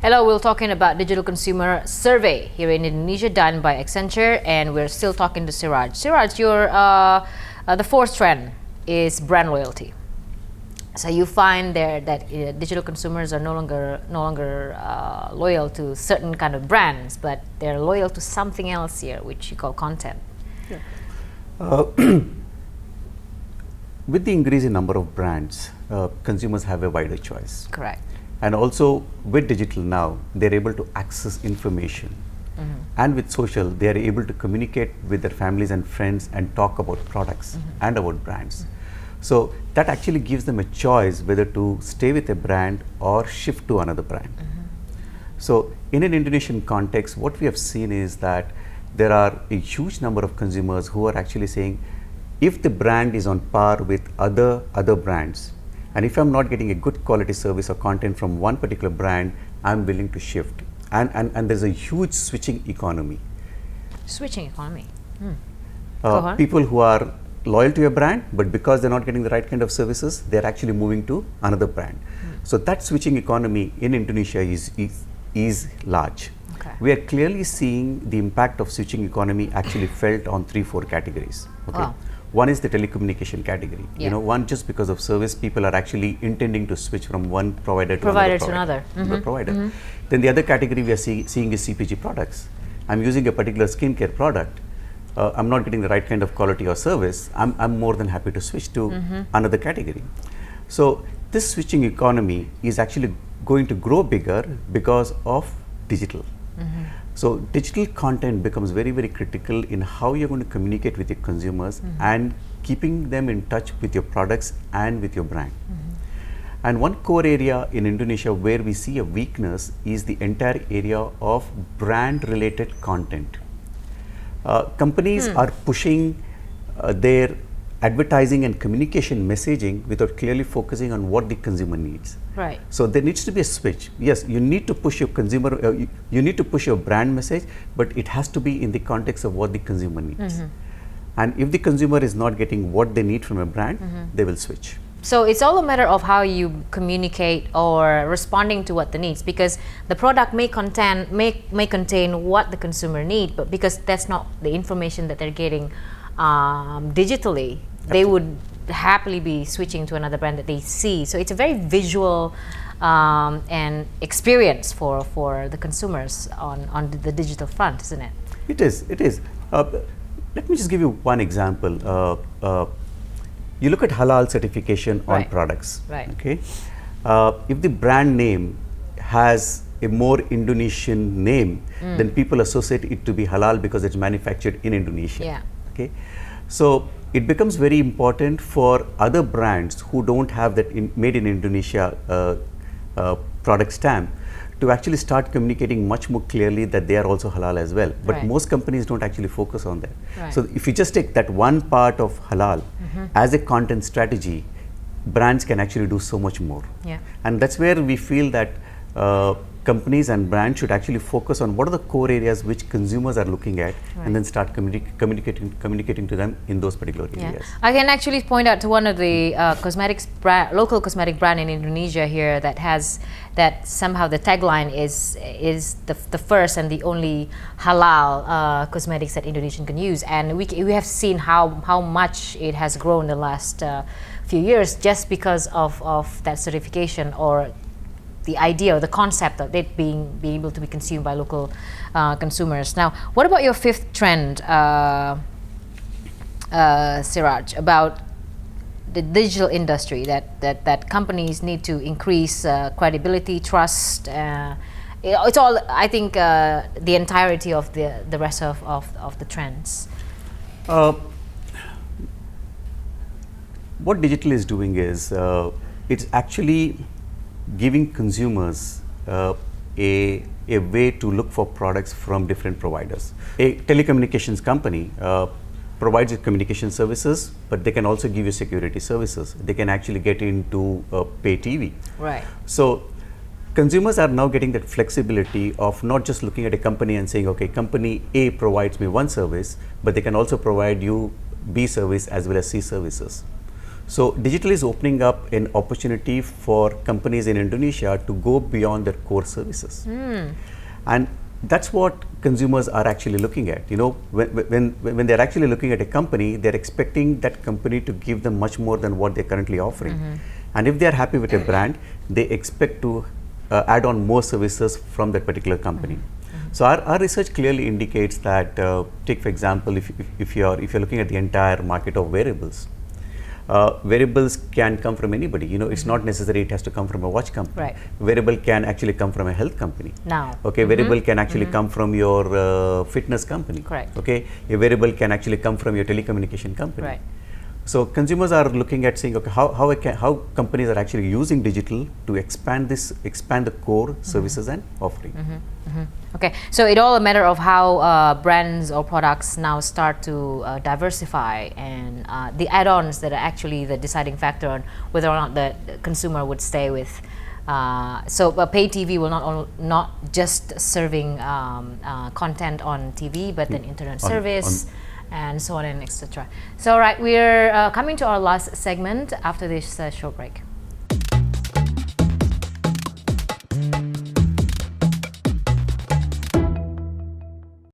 Hello, we're talking about digital consumer survey here in Indonesia done by Accenture, and we're still talking to Siraj. Siraj, the fourth trend is brand loyalty. So you find there that digital consumers are no longer loyal to certain kind of brands, but they're loyal to something else here, which you call content. Yeah. With the increasing number of brands, consumers have a wider choice. Correct. And also with digital now, they're able to access information. And with social, they are able to communicate with their families and friends and talk about products and about brands. So that actually gives them a choice whether to stay with a brand or shift to another brand. So in an Indonesian context, what we have seen is that there are a huge number of consumers who are actually saying, if the brand is on par with other brands, and if I'm not getting a good quality service or content from one particular brand, I'm willing to shift. And there's a huge switching economy. Switching economy. People who are loyal to a brand, but because they're not getting the right kind of services, they're actually moving to another brand. So that switching economy in Indonesia is large. Okay. We are clearly seeing the impact of switching economy actually felt on 3-4 categories. Okay. Wow. One is the telecommunication category. Yeah. You know, one, just because of service, people are actually intending to switch from one provider to another. Then the other category we are seeing is CPG products. I'm using a particular skincare product. I'm not getting the right kind of quality or service. I'm more than happy to switch to another category. So this switching economy is actually going to grow bigger because of digital. So digital content becomes very, very critical in how you're going to communicate with your consumers and keeping them in touch with your products and with your brand. And one core area in Indonesia where we see a weakness is the entire area of brand related content. Companies are pushing their advertising and communication messaging without clearly focusing on what the consumer needs. Right. So there needs to be a switch. Yes, you need to push your consumer, you need to push your brand message, but it has to be in the context of what the consumer needs. And if the consumer is not getting what they need from a brand, they will switch. So it's all a matter of how you communicate or responding to what the needs, because the product may contain what the consumer need, but because that's not the information that they're getting digitally, they would happily be switching to another brand that they see. So it's a very visual and experience for the consumers on the digital front, isn't it? It is. Let me just give you one example. You look at halal certification on products. Right. Okay. If the brand name has a more Indonesian name, then people associate it to be halal because it's manufactured in Indonesia. Yeah. Okay. So it becomes very important for other brands who don't have that made in Indonesia product stamp to actually start communicating much more clearly that they are also halal as well. But most companies don't actually focus on that. Right. So if you just take that one part of halal as a content strategy, brands can actually do so much more. Yeah. And that's where we feel that companies and brands should actually focus on what are the core areas which consumers are looking at, and then start communicating to them in those particular areas. I can actually point out to one of the local cosmetic brand in Indonesia here that somehow the tagline is the first and the only halal cosmetics that Indonesian can use, and we have seen how much it has grown the last few years just because of that certification, or the idea or the concept of it being able to be consumed by local consumers. Now, what about your fifth trend, Siraj, about the digital industry, that companies need to increase credibility, trust? It's all, I think, the entirety of the rest of the trends. What digital is doing is it's actually giving consumers a way to look for products from different providers. A telecommunications company provides you communication services, but they can also give you security services. They can actually get into pay TV. Right. So consumers are now getting that flexibility of not just looking at a company and saying, okay, company A provides me one service, but they can also provide you B service as well as C services. So digital is opening up an opportunity for companies in Indonesia to go beyond their core services. And that's what consumers are actually looking at. You know, when they're actually looking at a company, they're expecting that company to give them much more than what they're currently offering. And if they're happy with a brand, they expect to add on more services from that particular company. So our research clearly indicates that, take for example, if you're looking at the entire market of wearables, wearables can come from anybody. You know, it's not necessary it has to come from a watch company. Right. Wearable can actually come from a health company. Now. Okay, wearable can actually come from your fitness company. Correct. Okay, a wearable can actually come from your telecommunication company. Right. So consumers are looking at saying, okay, how companies are actually using digital to expand the core services and offering. Okay, so it's all a matter of how brands or products now start to diversify, and the add-ons that are actually the deciding factor on whether or not the consumer would stay with. So pay TV will not just serving content on TV, but then internet service and so on and etc. So all right, we're coming to our last segment after this short break.